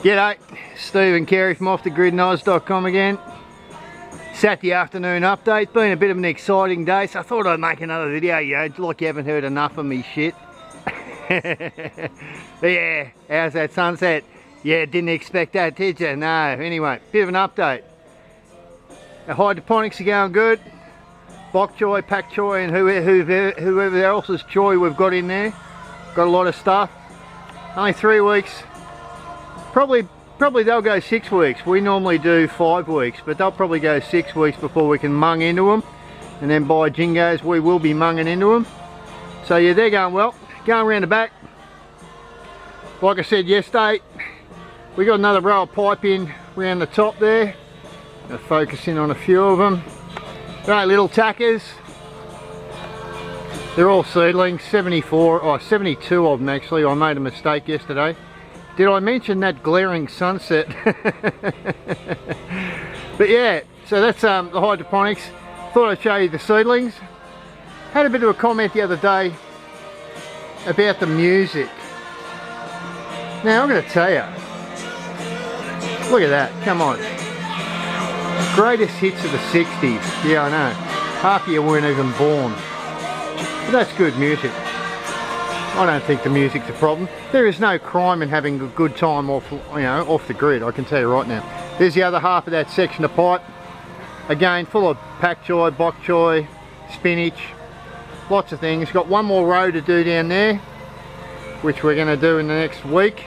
G'day, Steve and Kerry from offthegridnoz.com again. Saturday afternoon update. Been a bit of an exciting day, so I thought I'd make another video, like you haven't heard enough of me shit. But yeah, how's that sunset? Yeah, didn't expect that, did you? No. Anyway, bit of an update. Our hydroponics are going good. Bok choy, pak choy, and whoever else's choy we've got in there. Got a lot of stuff. Only 3 weeks. Probably they'll go 6 weeks. We normally do 5 weeks, but they'll probably go 6 weeks before we can mung into them. And then by jingos, we will be munging into them. So yeah, they're going well. Going around the back. Like I said yesterday, we got another row of pipe in around the top there. I'll focus in on a few of them. Right, little tackers. They're all seedlings, 72 of them actually. I made a mistake yesterday. Did I mention that glaring sunset? But yeah, so that's the hydroponics. Thought I'd show you the seedlings. Had a bit of a comment the other day about the music. Now I'm going to tell you, look at that, come on. Greatest hits of the 60s, yeah I know. Half of you weren't even born. But that's good music. I don't think the music's a problem. There is no crime in having a good time off the grid, I can tell you right now. There's the other half of that section of pipe. Again, full of pak choy, bok choy, spinach, lots of things. Got one more row to do down there, which we're going to do in the next week.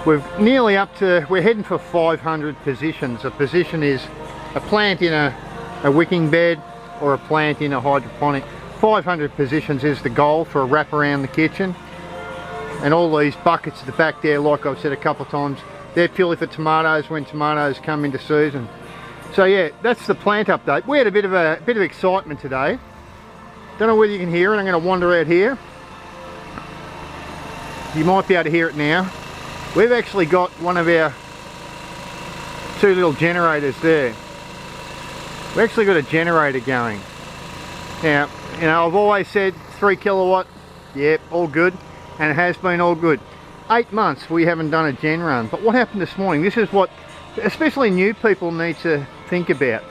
We're nearly up to, we're heading for 500 positions. A position is a plant in a wicking bed or a plant in a hydroponic. 500 positions is the goal for a wrap around the kitchen. And all these buckets at the back there, like I've said a couple of times, they're purely for tomatoes when tomatoes come into season. So yeah, that's the plant update. We had a bit of excitement today. Don't know whether you can hear it. I'm going to wander out here. You might be able to hear it now. We've actually got one of our 2 little generators there. We've actually got a generator going. Now, I've always said 3 kilowatt, yep, all good, and it has been all good. 8 months we haven't done a gen run, but what happened this morning? This is what especially new people need to think about.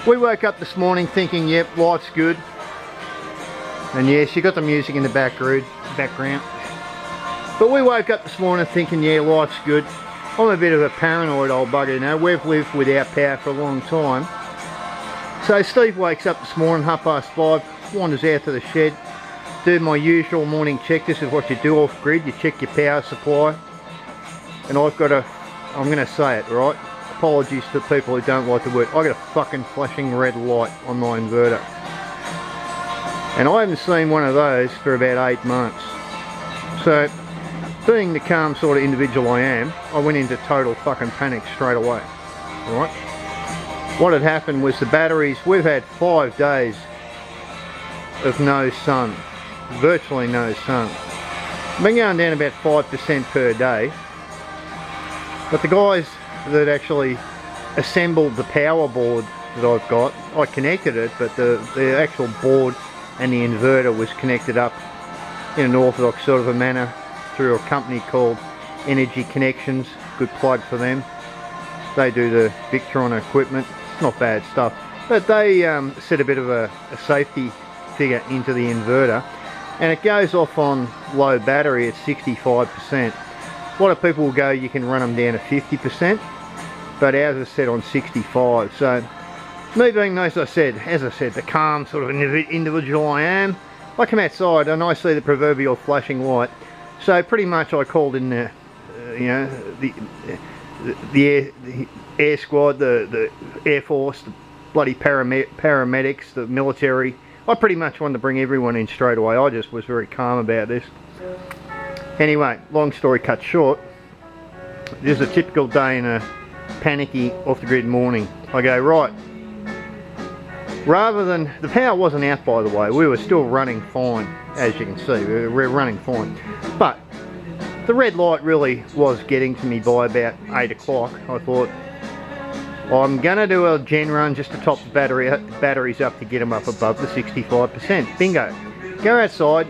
We woke up this morning thinking, yep, life's good, and yes, you got the music in the background. But we woke up this morning thinking, yeah, life's good. I'm a bit of a paranoid old bugger, you know. We've lived without power for a long time. So Steve wakes up this morning, 5:30, wanders out to the shed, do my usual morning check. This is what you do off grid, you check your power supply. And I've got I'm going to say it, right? Apologies to people who don't like the word. I got a fucking flashing red light on my inverter. And I haven't seen one of those for about 8 months. So, being the calm sort of individual I am, I went into total fucking panic straight away. Alright? What had happened was the batteries, we've had 5 days of no sun. Virtually no sun. Been going down about 5% per day. But the guys that actually assembled the power board that I've got, I connected it, but the actual board and the inverter was connected up in an orthodox sort of a manner through a company called Energy Connections. Good plug for them. They do the Victron equipment. It's not bad stuff, but they set a bit of a safety figure into the inverter, and it goes off on low battery at 65%. A lot of people will go, you can run them down to 50%, but ours is set on 65. So me being, as I said, the calm sort of individual I am, I come outside and I see the proverbial flashing light. So pretty much I called in the air squad, the Air Force, the bloody paramedics, the military. I pretty much wanted to bring everyone in straight away. I just was very calm about this. Anyway, long story cut short, this is a typical day in a panicky off the grid morning. I go, right, rather than, the power wasn't out by the way, we were still running fine, as you can see, we're running fine. But the red light really was getting to me by about 8 o'clock. I thought, I'm going to do a gen run just to top the batteries up to get them up above the 65%. Bingo. Go outside,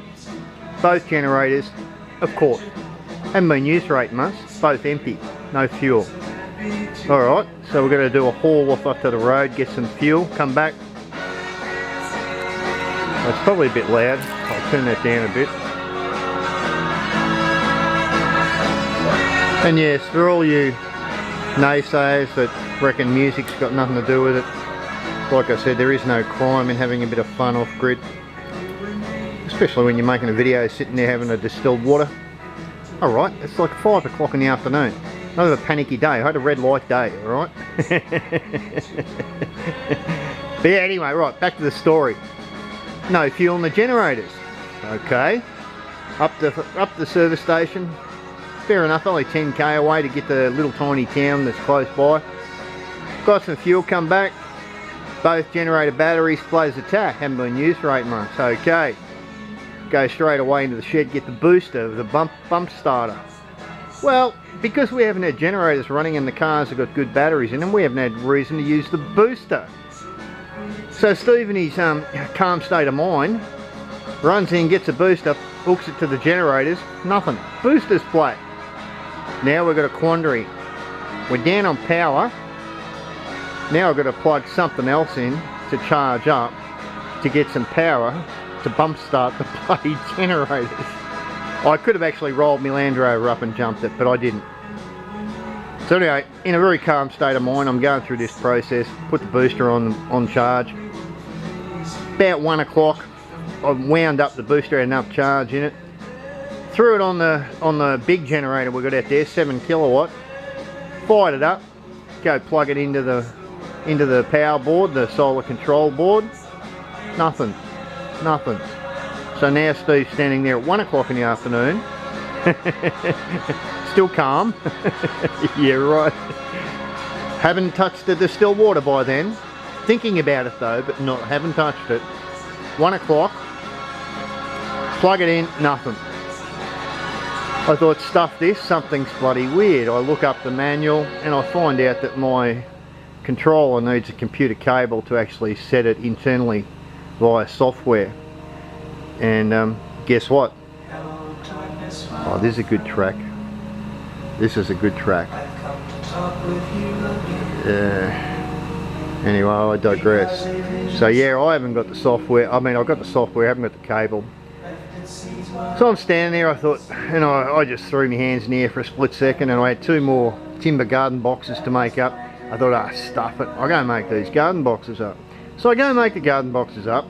both generators, of course, Haven't been used for 8 months, both empty, no fuel. Alright, so we're going to do a haul off up to the road, get some fuel, come back. It's probably a bit loud, I'll turn that down a bit. And yes, for all you naysayers that reckon music's got nothing to do with it, like I said, there is no crime in having a bit of fun off grid. Especially when you're making a video sitting there having a distilled water. Alright, it's like 5 o'clock in the afternoon. Not a panicky day, I had a red light day, alright? But yeah, anyway, right, back to the story. No fuel in the generators. Okay, up the service station. Fair enough, only 10k away to get the little tiny town that's close by. Got some fuel, come back. Both generator batteries, flows attack, haven't been used for 8 months. Okay, go straight away into the shed, get the booster, the bump starter. Well, because we haven't had generators running and the cars have got good batteries in them, we haven't had reason to use the booster. So Steve in his calm state of mind runs in, gets a booster, hooks it to the generators, nothing. Booster's flat. Now we've got a quandary. We're down on power. Now I've got to plug something else in to charge up to get some power to bump start the bloody generators. I could have actually rolled my Land Rover up and jumped it, but I didn't. So anyway, in a very calm state of mind, I'm going through this process, put the booster on charge. About 1 o'clock, I wound up the booster, had enough charge in it. Threw it on the big generator we got out there, 7 kilowatt. Fired it up, go plug it into the power board, the solar control board. Nothing. So now Steve's standing there at 1 o'clock in the afternoon. Still calm. Yeah, right. Haven't touched the distilled water by then. Thinking about it though, but haven't touched it. 1 o'clock. Plug it in, nothing. I thought, stuff this, something's bloody weird. I look up the manual and I find out that my controller needs a computer cable to actually set it internally via software. And guess what? Oh, this is a good track. This is a good track. Anyway, I digress. So yeah, I haven't got the software. I mean, I've got the software, I haven't got the cable. So I'm standing there, I thought, and I just threw my hands in the air for a split second, and I had 2 more timber garden boxes to make up. I thought, stuff it, I'll go and make these garden boxes up. So I go and make the garden boxes up,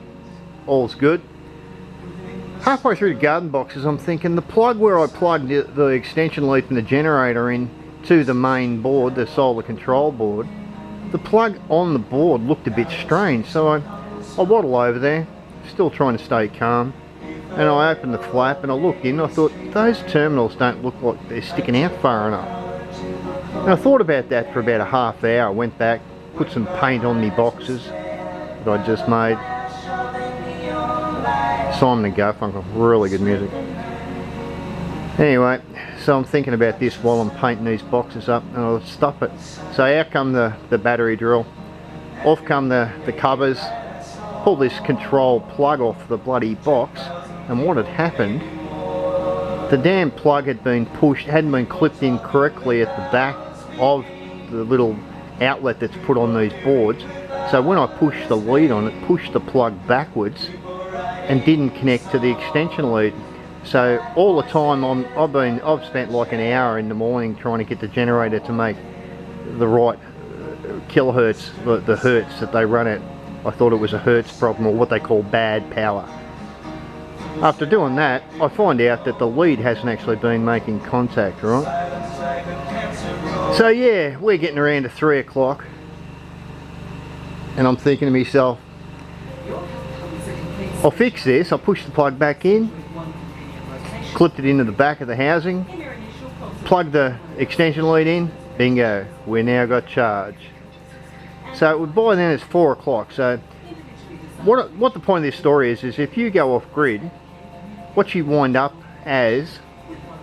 all's good. Halfway through the garden boxes, I'm thinking the plug where I plugged the extension lead from the generator in to the main board, the solar control board, the plug on the board looked a bit strange. So I waddle over there, still trying to stay calm, and I opened the flap and I looked in. I thought, those terminals don't look like they're sticking out far enough. And I thought about that for about a half hour. Went back, put some paint on the boxes that I just made. Simon & Garfunkel, really good music. Anyway, so I'm thinking about this while I'm painting these boxes up, and I'll stop it. So out come the battery drill, off come the covers, pull this control plug off the bloody box, and what had happened, the damn plug had been pushed, hadn't been clipped in correctly at the back of the little outlet that's put on these boards. So when I pushed the lead on it, pushed the plug backwards and didn't connect to the extension lead. So all the time I've spent like an hour in the morning trying to get the generator to make the right kilohertz, the hertz that they run at. I thought it was a hertz problem, or what they call bad power. After doing that, I find out that the lead hasn't actually been making contact, right? So yeah, we're getting around to 3 o'clock, and I'm thinking to myself, I'll fix this. I'll push the plug back in, clipped it into the back of the housing, plugged the extension lead in, bingo, we now got charge. So by then it's 4 o'clock. So what the point of this story is if you go off grid, what you wind up as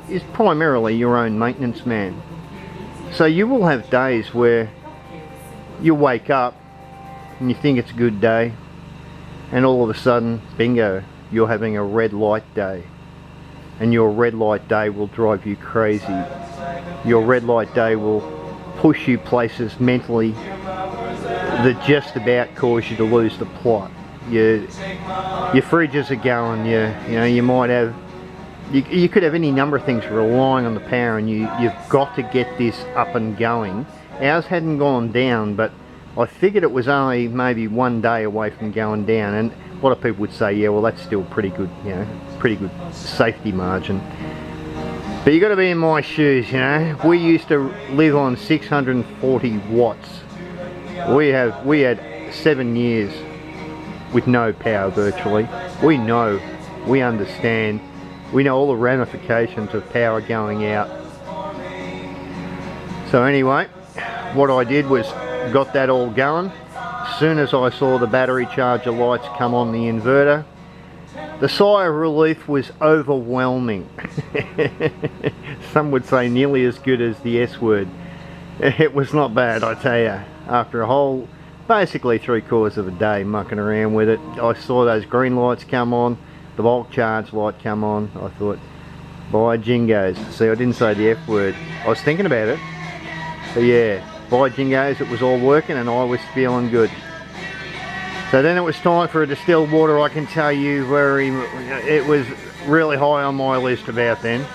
is primarily your own maintenance man. So you will have days where you wake up and you think it's a good day, and all of a sudden, bingo, you're having a red light day. and your red light day will drive you crazy. Your red light day will push you places mentally that just about cause you to lose the plot. Your fridges are going, you know, you might have, you could have any number of things relying on the power, and you've got to get this up and going. Ours hadn't gone down, but I figured it was only maybe 1 day away from going down, and a lot of people would say, yeah, well, that's still pretty good, you know, pretty good safety margin. But you got to be in my shoes, you know. We used to live on 640 watts. We had 7 years with no power virtually. We know, we understand, we know all the ramifications of power going out. So anyway, what I did was got that all going. As soon as I saw the battery charger lights come on the inverter, the sigh of relief was overwhelming. Some would say nearly as good as the S word. It was not bad, I tell you. After a whole, basically 3/4 of a day mucking around with it, I saw those green lights come on, the bulk charge light come on. I thought, by jingos. See, I didn't say the F word. I was thinking about it. But yeah, by jingos, it was all working and I was feeling good. So then it was time for a distilled water. I can tell you it was really high on my list about then.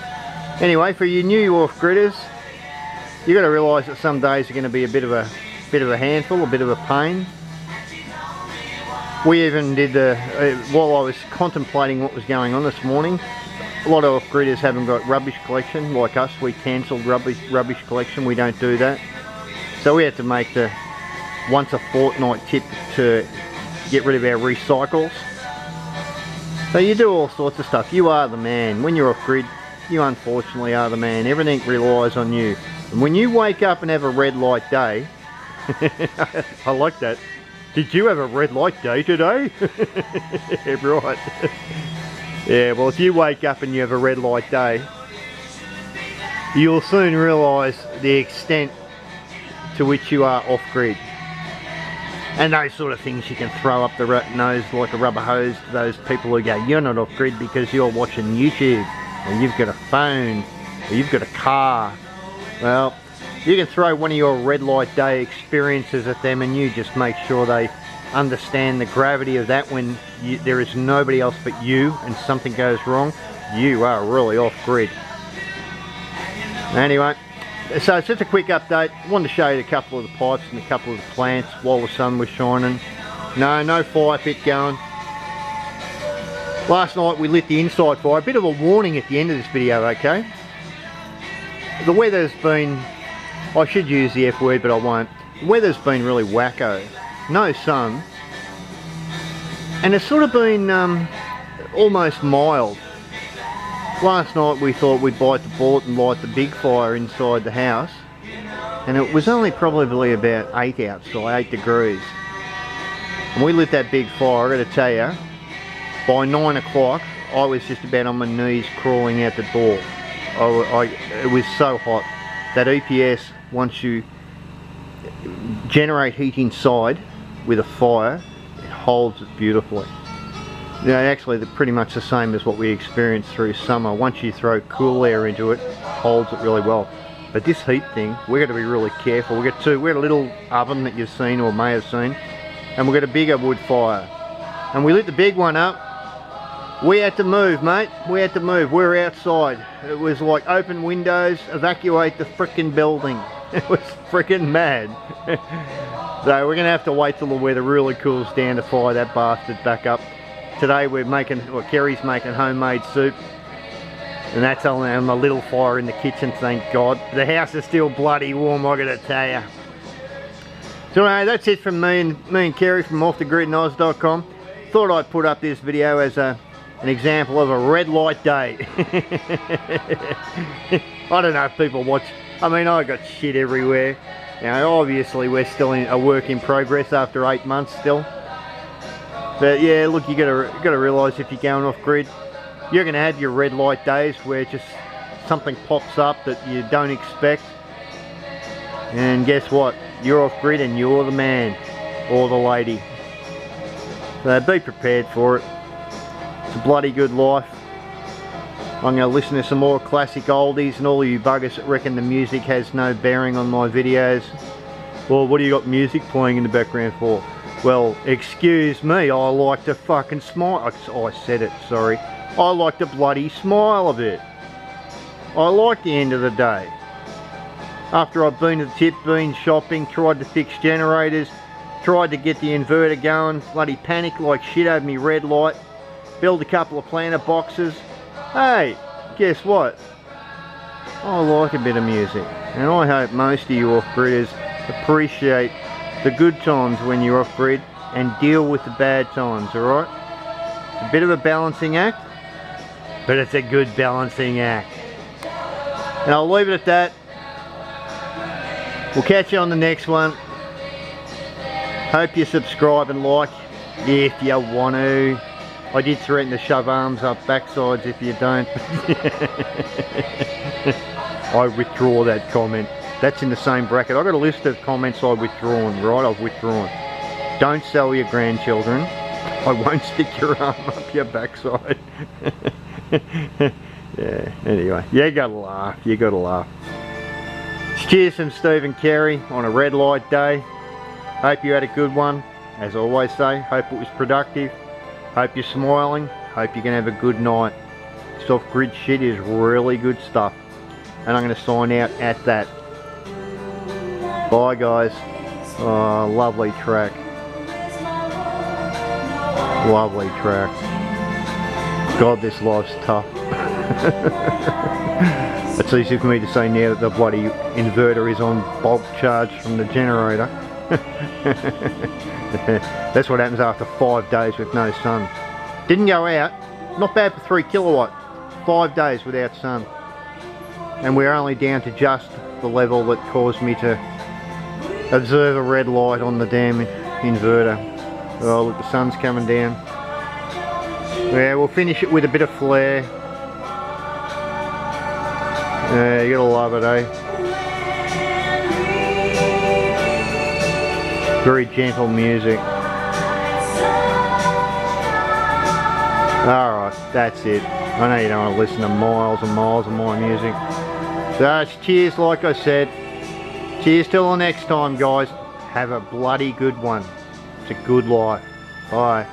Anyway, for you new off-gridders, you got to realise that some days are going to be a bit of a handful, a bit of a pain. We even did while I was contemplating what was going on this morning, a lot of off-gridders haven't got rubbish collection like us. We cancelled rubbish collection. We don't do that. So we had to make the once a fortnight tip to get rid of our recycles. So you do all sorts of stuff. You are the man. When you're off-grid, you unfortunately are the man. Everything relies on you. And when you wake up and have a red light day, I like that. Did you have a red light day today? Right. Yeah, well, if you wake up and you have a red light day, you'll soon realise the extent to which you are off-grid. And those sort of things you can throw up the nose like a rubber hose to those people who go, you're not off-grid because you're watching YouTube, or you've got a phone, or you've got a car. Well, you can throw one of your red light day experiences at them and you just make sure they understand the gravity of that. When there is nobody else but you and something goes wrong, you are really off-grid. Anyway, so it's just a quick update. I wanted to show you a couple of the pipes and a couple of the plants while the sun was shining. No fire pit going. Last night we lit the inside fire. A bit of a warning at the end of this video, okay? The weather's been, I should use the F word but I won't. The weather's been really wacko. No sun. And it's sort of been almost mild. Last night we thought we'd bite the bullet and light the big fire inside the house, and it was only probably about 8 outside, 8 degrees. And we lit that big fire. I got to tell you, by 9 o'clock I was just about on my knees crawling out the door. It was so hot. That EPS, once you generate heat inside with a fire, it holds it beautifully. Yeah, actually they're pretty much the same as what we experienced through summer. Once you throw cool air into it, it holds it really well. But this heat thing, we've got to be really careful. We got a little oven that you've seen or may have seen, and we've got a bigger wood fire. And we lit the big one up. We had to move, mate. We had to move. We were outside. It was like open windows, evacuate the frickin' building. It was frickin' mad. So we're going to have to wait till the weather really cools down to fire that bastard back up. Today we're Kerry's making homemade soup, and that's on a little fire in the kitchen, thank God. The house is still bloody warm, I gotta tell you. So anyway, that's it from me and Kerry from offthegridnoz.com. Thought I'd put up this video as an example of a red light day. I don't know if people watch. I mean, I got shit everywhere. You know, obviously we're still in a work in progress after 8 months still. But yeah, look, you gotta realise if you're going off grid, you're gonna have your red light days where just something pops up that you don't expect, and guess what? You're off grid and you're the man or the lady. So be prepared for it. It's a bloody good life. I'm going to listen to some more classic oldies, and all of you buggers that reckon the music has no bearing on my videos. Well, what do you got music playing in the background for? Well, excuse me, I like to fucking smile. I said it, sorry. I like to bloody smile a bit. I like the end of the day. After I've been to the tip, been shopping, tried to fix generators, tried to get the inverter going, bloody panicked like shit over me red light, build a couple of planter boxes. Hey, guess what? I like a bit of music, and I hope most of you off-gridders appreciate the good times when you're off-grid and deal with the bad times, alright? It's a bit of a balancing act, but it's a good balancing act. And I'll leave it at that. We'll catch you on the next one. Hope you subscribe and like if you want to. I did threaten to shove arms up backsides if you don't. I withdraw that comment. That's in the same bracket. I've got a list of comments I've withdrawn, right? I've withdrawn. Don't sell your grandchildren. I won't stick your arm up your backside. Yeah, anyway. You gotta laugh. You gotta laugh. Cheers from Steve and Kerry on a red light day. Hope you had a good one. As I always say, hope it was productive. Hope you're smiling. Hope you're going to have a good night. This off-grid shit is really good stuff. And I'm going to sign out at that. Bye guys. Oh, lovely track. Lovely track. God, this life's tough. It's easy for me to say now that the bloody inverter is on bulk charge from the generator. That's what happens after 5 days with no sun. Didn't go out, not bad for 3 kilowatt. 5 days without sun. And we're only down to just the level that caused me to observe a red light on the damn inverter. Oh look, the sun's coming down. Yeah, we'll finish it with a bit of flare. Yeah, you gotta love it, eh? Very gentle music. Alright, that's it. I know you don't want to listen to miles and miles of my music. So, cheers like I said. Cheers till the next time, guys. Have a bloody good one. It's a good life. Bye.